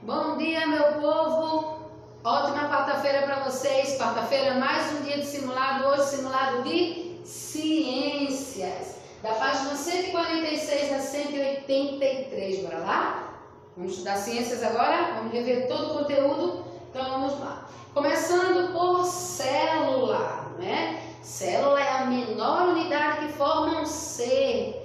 Bom dia, meu povo! Ótima quarta-feira para vocês. Quarta-feira, mais um dia de simulado. Hoje, simulado de ciências. Da página 146 a 183. Bora lá? Vamos estudar ciências agora? Vamos rever todo o conteúdo? Então, vamos lá. Começando por célula, né? Célula é a menor unidade que forma um ser.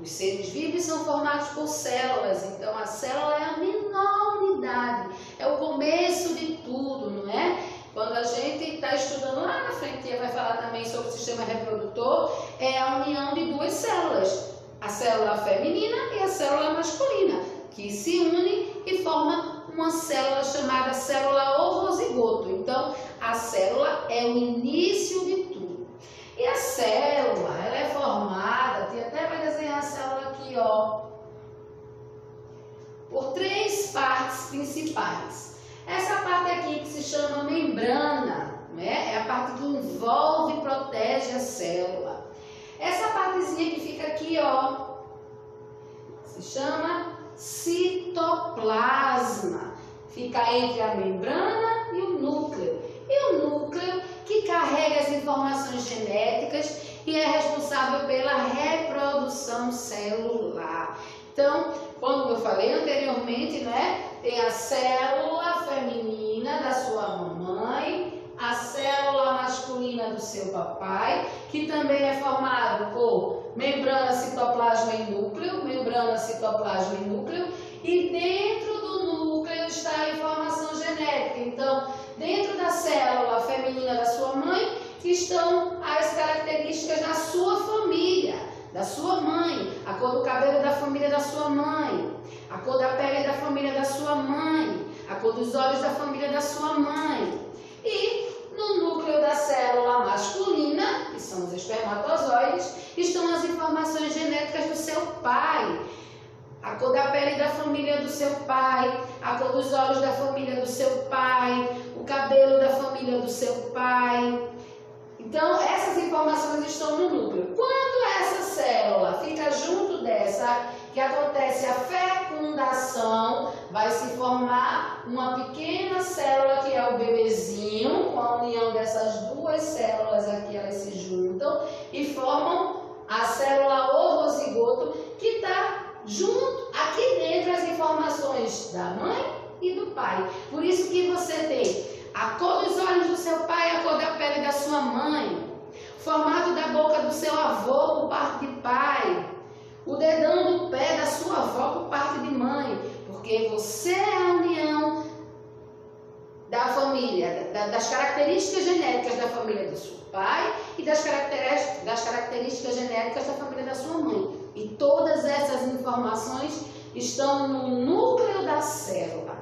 Os seres vivos são formados por células, então a célula é a menor unidade, é o começo de tudo, não é? Quando a gente está estudando lá na frente, vai falar também sobre o sistema reprodutor, é a união de duas células, a célula feminina e a célula masculina, que se unem e formam uma célula chamada célula oozozigoto. Então, a célula é o início de tudo. E a célula, ela é formada, até vai desenhar a célula aqui, ó, por três partes principais. Essa parte aqui que se chama membrana, né? É a parte que envolve e protege a célula. Essa partezinha que fica aqui, ó, se chama citoplasma. Fica entre a membrana e o núcleo. E o núcleo que carrega as informações genéticas e é responsável pela reprodução celular. Então, como eu falei anteriormente, né, tem a célula feminina da sua mamãe, a célula masculina do seu papai, que também é formado por membrana, citoplasma e núcleo, membrana, citoplasma e núcleo, e dentro do núcleo está a informação genética. Então, dentro da célula feminina da sua mãe estão as características da sua família, da sua mãe, a cor do cabelo da família da sua mãe, a cor da pele da família da sua mãe, a cor dos olhos da família da sua mãe. E no núcleo da célula masculina, que são os espermatozoides, estão as informações genéticas do seu pai. A cor da pele da família do seu pai, a cor dos olhos da família do seu pai, o cabelo da família do seu pai. Então, essas informações estão no núcleo. Quando essa célula fica junto dessa, que acontece a fecundação, vai se formar uma pequena célula que é o bebezinho. Com a união dessas duas células aqui, elas se juntam e formam a célula oozozigoto, que está junto, aqui dentro, as informações da mãe e do pai. Por isso que você tem a cor dos olhos do seu pai, a cor da pele da sua mãe, o formato da boca do seu avô por parte de pai, o dedão do pé da sua avó por parte de mãe, porque você é a união da família, das características genéticas da família do seu pai e das características genéticas da família da sua mãe. E todas essas informações estão no núcleo da célula.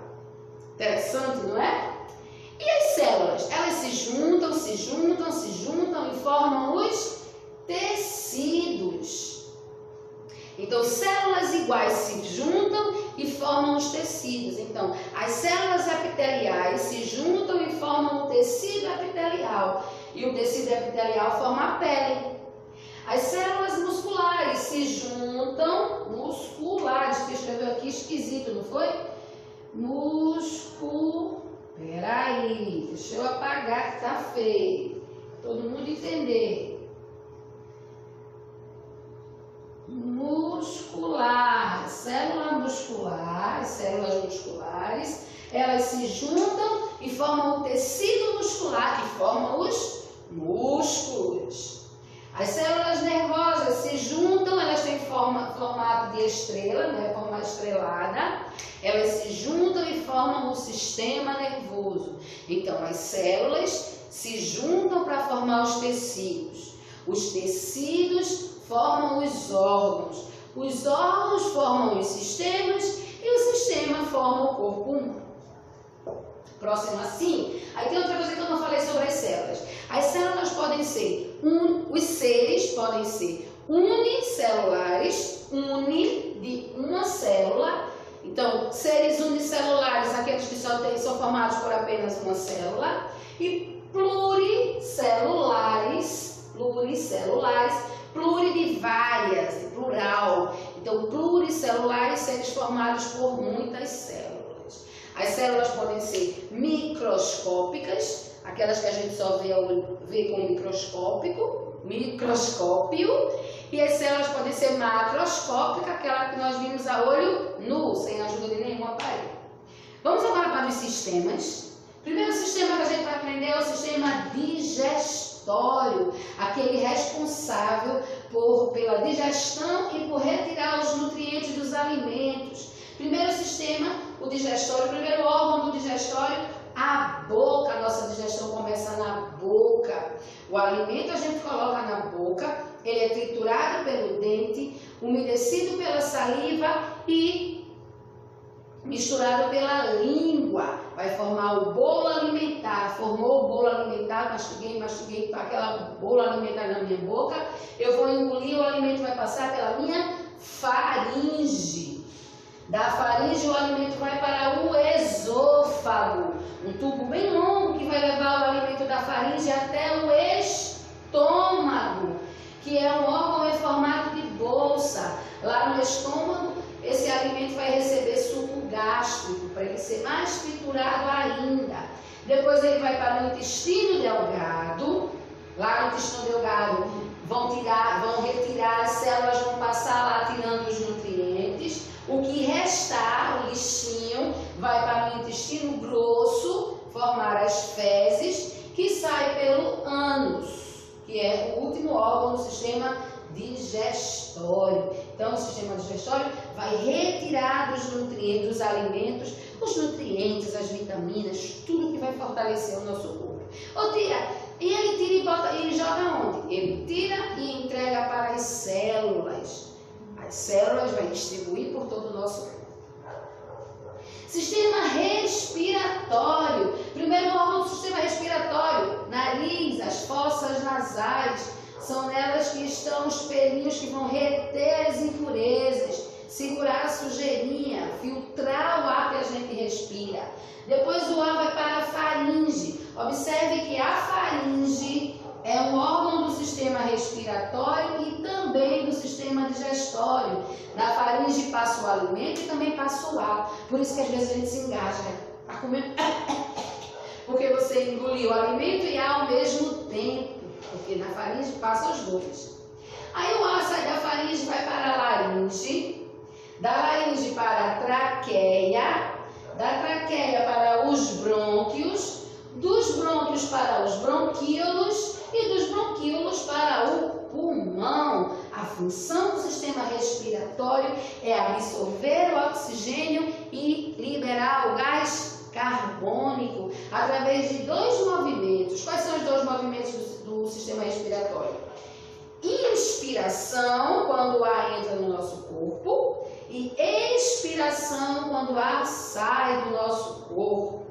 Interessante, não é? E as células? Elas se juntam e formam os tecidos. Então, células iguais se juntam e formam os tecidos. Então, as células epiteliais se juntam e formam o tecido epitelial. E o tecido epitelial forma a pele. As células musculares se juntam, musculares, que escreveu aqui esquisito, não foi? Peraí, deixa eu apagar que tá feio. Todo mundo entender. Muscular, células musculares, elas se juntam e formam o tecido muscular, que forma os músculos. As células nervosas se juntam, elas têm formato de estrela, né, forma estrelada. Elas se juntam e formam o sistema nervoso. Então, as células se juntam para formar os tecidos. Os tecidos formam os órgãos formam os sistemas e o sistema forma o corpo humano. Próximo assim, aí tem outra coisa que eu não falei sobre as células. As células podem ser, os seres podem ser unicelulares, de uma célula. Então, seres unicelulares, aqueles que são formados por apenas uma célula, e pluricelulares, pluri de várias, de plural. Então, pluricelulares, seres formados por muitas células. As células podem ser microscópicas, aquelas que a gente só vê com microscópio, e as células podem ser macroscópicas, aquela que nós vimos a olho nu, sem a ajuda de nenhum aparelho. Vamos agora para os sistemas. O primeiro sistema que a gente vai aprender é o sistema digestório, aquele responsável pela digestão e por retirar os nutrientes dos alimentos. Primeiro sistema, o digestório, o primeiro órgão do digestório, a boca. A nossa digestão começa na boca. O alimento a gente coloca na boca, ele é triturado pelo dente, umedecido pela saliva e misturado pela língua. Vai formar o bolo alimentar. Formou o bolo alimentar, mastiguei, tá aquela bolo alimentar na minha boca. Eu vou engolir, o alimento vai passar pela minha faringe. Da faringe o alimento vai para o esôfago, um tubo bem longo que vai levar o alimento da faringe até o estômago, que é um órgão em formato de bolsa. Lá no estômago, esse alimento vai receber suco gástrico, para ele ser mais triturado ainda. Depois ele vai para o intestino delgado. Lá no intestino delgado vão retirar as células, vão passar lá tirando os nutrientes. O que restar, o lixinho, vai para o intestino grosso, formar as fezes, que sai pelo ânus, que é o último órgão do sistema digestório. Então, o sistema digestório vai retirar dos nutrientes, dos alimentos, os nutrientes, as vitaminas, tudo que vai fortalecer o nosso corpo. E ele tira e bota, ele joga onde? Ele tira e entrega para as células. As células vai distribuir por todo o nosso corpo. Sistema respiratório. Primeiro órgão do sistema respiratório, nariz, as fossas nasais. São nelas que estão os pelinhos que vão reter as impurezas, segurar a sujeirinha, filtrar o ar que a gente respira. Depois o ar vai para a faringe. Observe que a faringe é um órgão do sistema respiratório e também do sistema digestório. Na faringe passa o alimento e também passa o ar. Por isso que às vezes a gente se engasga a comer, porque você engoliu o alimento e ar ao mesmo tempo, porque na faringe passa os dois. Aí o ar sai da faringe e vai para a laringe, da laringe para a traqueia, da traqueia para os brônquios, dos brônquios para os bronquíolos e dos bronquíolos para o pulmão. A função do sistema respiratório é absorver o oxigênio e liberar o gás carbônico através de dois movimentos. Quais são os dois movimentos do sistema respiratório? Inspiração, quando o ar entra no nosso corpo, e expiração, quando o ar sai do nosso corpo.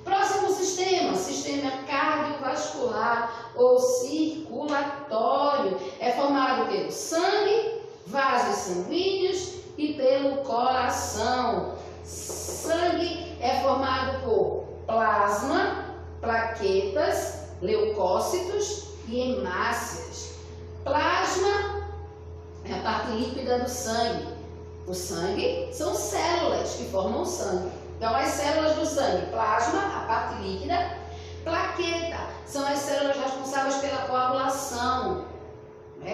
Próximo sistema, sistema cardiovascular ou circulatório. É formado pelo sangue, vasos sanguíneos e pelo coração. Sangue é formado por plasma, plaquetas, leucócitos e hemácias. Plasma é a parte líquida do sangue. O sangue são células que formam o sangue. Então, as células do sangue, plasma, a parte líquida, plaqueta, são as células responsáveis pela coagulação.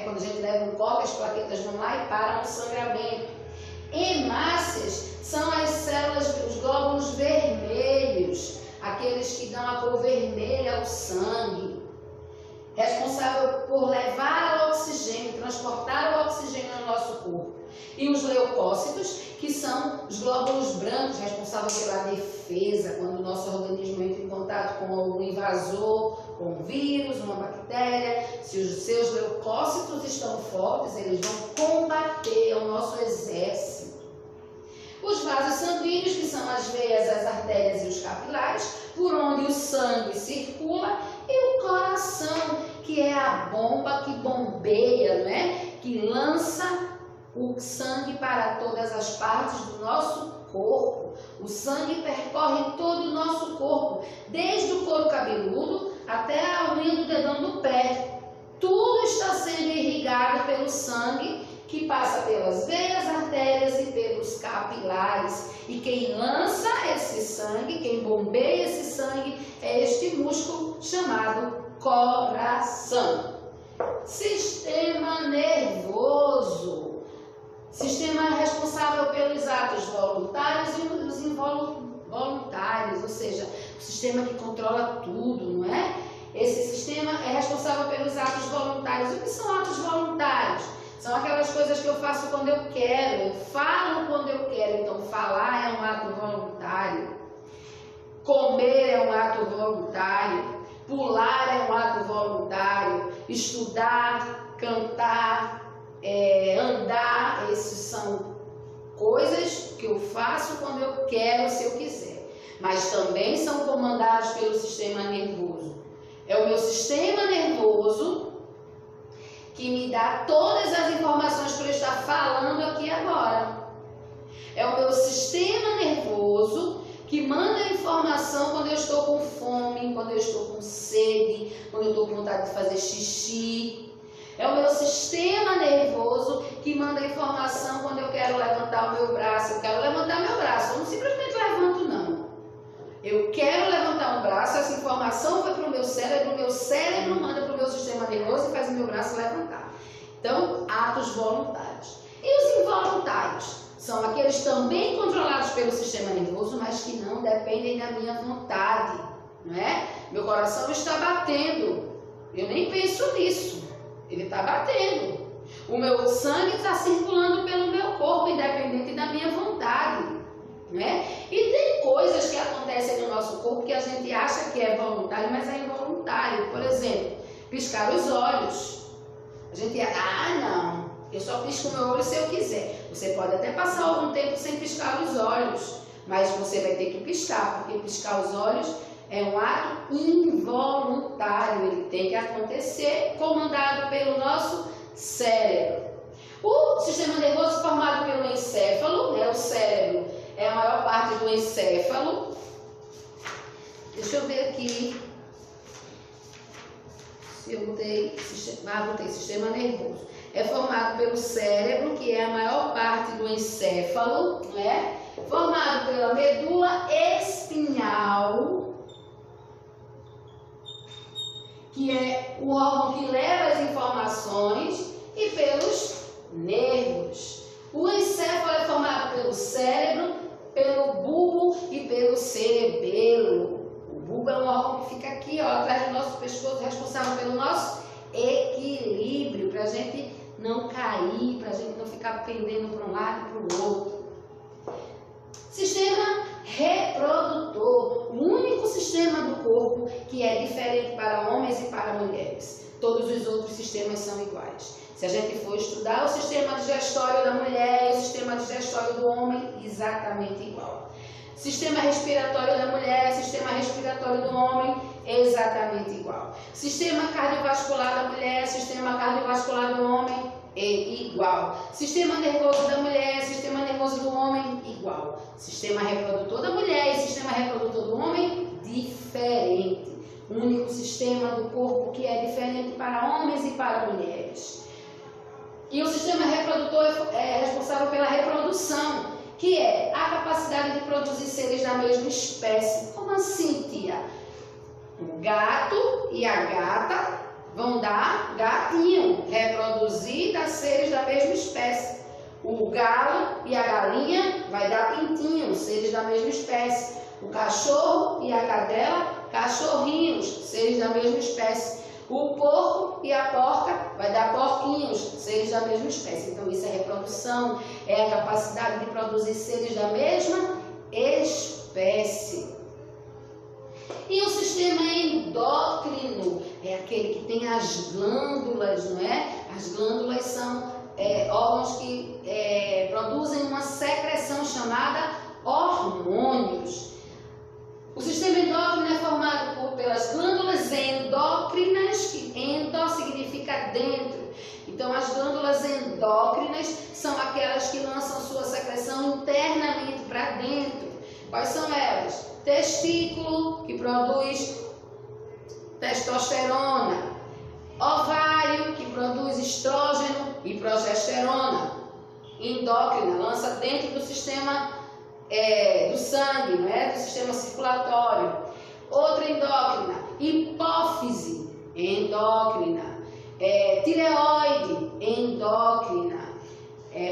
Quando a gente leva um copo, as plaquetas vão lá e param o sangramento. Hemácias são as células, os glóbulos vermelhos, aqueles que dão a cor vermelha ao sangue. Responsável por levar o oxigênio, transportar o oxigênio no nosso corpo. E os leucócitos, que são os glóbulos brancos, responsáveis pela defesa, quando o nosso organismo entra em contato com um invasor, com um vírus, uma bactéria. Se os seus leucócitos estão fortes, eles vão combater o nosso exército. Os vasos sanguíneos, que são as veias, as artérias e os capilares, por onde o sangue circula, e o coração, que é a bomba que bombeia, que lança o sangue para todas as partes do nosso corpo. O sangue percorre todo o nosso corpo, desde o couro cabeludo até a unha do dedão do pé. Tudo está sendo irrigado pelo sangue, que que passa pelas veias, artérias e pelos capilares. E quem lança esse sangue, quem bombeia esse sangue, é este músculo chamado coração. Sistema nervoso. Sistema responsável pelos atos voluntários e os involuntários, ou seja, o sistema que controla tudo, não é? Esse sistema é responsável pelos atos voluntários. O que são atos voluntários? São aquelas coisas que eu faço quando eu quero, eu falo quando eu quero. Então, falar é um ato voluntário, comer é um ato voluntário, pular é um ato voluntário, estudar, cantar, andar, esses são coisas que eu faço quando eu quero, se eu quiser. Mas também são comandados pelo sistema nervoso. É o meu sistema nervoso que me dá todas as informações para eu estar falando aqui agora. É o meu sistema nervoso que manda informação quando eu estou com fome, quando eu estou com sede, quando eu estou com vontade de fazer xixi. É o meu sistema nervoso que manda informação quando eu quero levantar o meu braço. Eu quero levantar meu braço, eu não simplesmente levanto, não. Eu quero levantar um braço, essa informação foi para o meu cérebro manda para o meu sistema nervoso e faz o meu braço levantar. Então, atos voluntários. E os involuntários? São aqueles também controlados pelo sistema nervoso, mas que não dependem da minha vontade, não é? Meu coração está batendo, eu nem penso nisso, ele está batendo. O meu sangue está circulando pelo meu corpo, independente da minha vontade. Né? E tem coisas que acontecem no nosso corpo que a gente acha que é voluntário, mas é involuntário. Por exemplo, piscar os olhos. A gente acha, não, eu só pisco meu olho se eu quiser. Você pode até passar algum tempo sem piscar os olhos, mas você vai ter que piscar, porque piscar os olhos é um ato involuntário. Ele tem que acontecer comandado pelo nosso cérebro. O sistema nervoso formado pelo encéfalo, né, o cérebro, é a maior parte do encéfalo. Deixa eu ver aqui se eu botei sistema nervoso. É formado pelo cérebro, que é a maior parte do encéfalo, né? Formado pela medula espinhal, que é o órgão que leva as informações, e pelos nervos. O encéfalo é formado pelo cérebro, pelo bulbo e pelo cerebelo. O bulbo é um órgão que fica aqui, ó, atrás do nosso pescoço, responsável pelo nosso equilíbrio, para a gente não cair, para a gente não ficar pendendo para um lado e para o outro. Sistema reprodutor, o único sistema do corpo que é diferente para homens e para mulheres. Todos os outros sistemas são iguais. Se a gente for estudar o sistema digestório da mulher e o sistema digestório do homem, exatamente igual. Sistema respiratório da mulher, sistema respiratório do homem, exatamente igual. Sistema cardiovascular da mulher, sistema cardiovascular do homem, é igual. Sistema nervoso da mulher, sistema nervoso do homem, igual. Sistema reprodutor da mulher e sistema reprodutor do homem, diferente. O único sistema do corpo que é diferente para homens e para mulheres. E o sistema reprodutor é responsável pela reprodução, que é a capacidade de produzir seres da mesma espécie. Como assim, tia? O gato e a gata vão dar gatinho, reproduzir das seres da mesma espécie. O galo e a galinha vai dar pintinho, seres da mesma espécie. O cachorro e a cadela, cachorrinhos, seres da mesma espécie. O porco e a porca vai dar porquinhos, seres da mesma espécie. Então isso é reprodução, é a capacidade de produzir seres da mesma espécie. E o sistema endócrino é aquele que tem as glândulas, não é? As glândulas são órgãos que produzem uma secreção chamada hormônios. O sistema endócrino é formado pelas glândulas endócrinas, que endo significa dentro. Então, as glândulas endócrinas são aquelas que lançam sua secreção internamente para dentro. Quais são elas? Testículo, que produz testosterona. Ovário, que produz estrógeno e progesterona. Endócrina, lança dentro do sistema do sangue, não é? Do sistema circulatório. Outra endócrina, hipófise, endócrina. Tireoide, endócrina.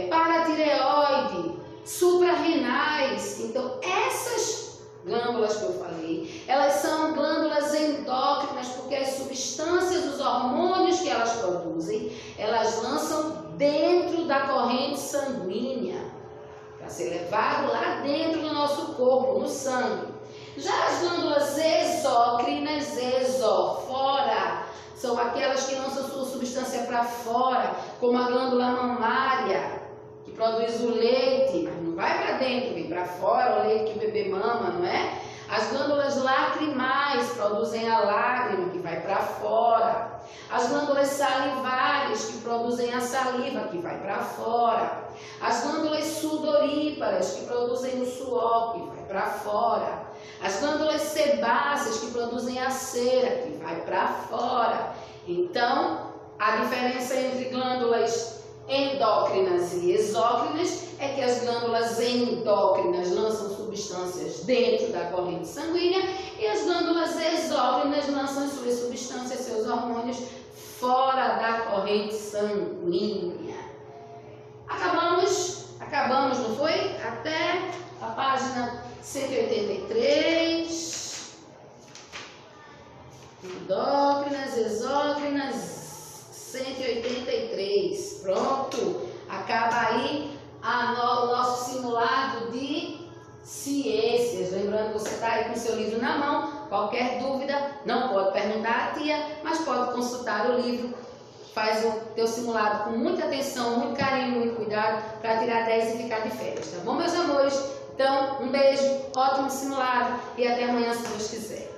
Paratireoide, suprarrenais. Então, essas glândulas que eu falei, elas são glândulas endócrinas porque as substâncias, os hormônios que elas produzem, elas lançam dentro da corrente sanguínea, para ser levado lá dentro do nosso corpo, no sangue. Já as glândulas exócrinas, fora, são aquelas que lançam sua substância para fora, como a glândula mamária, que produz o leite, mas não vai para dentro, vem para fora o leite que o bebê mama, não é? As glândulas lacrimais produzem a lágrima, que vai para fora. As glândulas salivares, que produzem a saliva, que vai para fora. As glândulas sudoríparas, que produzem o suor, que vai para fora. As glândulas sebáceas, que produzem a cera, que vai para fora. Então, a diferença entre glândulas endócrinas e exócrinas é que as glândulas endócrinas lançam substâncias dentro da corrente sanguínea e as glândulas exócrinas lançam suas substâncias, seus hormônios, fora da corrente sanguínea. Acabamos, não foi? Até a página 183. Endócrinas, exócrinas, 183. Pronto. Acaba aí o nosso simulado de ciências. Lembrando que você está aí com o seu livro na mão. Qualquer dúvida, não pode perguntar à tia, mas pode consultar o livro. Faz o teu simulado com muita atenção, muito carinho, muito cuidado, para tirar 10 e ficar de férias, tá bom, meus amores? Então, um beijo, ótimo simulado e até amanhã, se Deus quiser.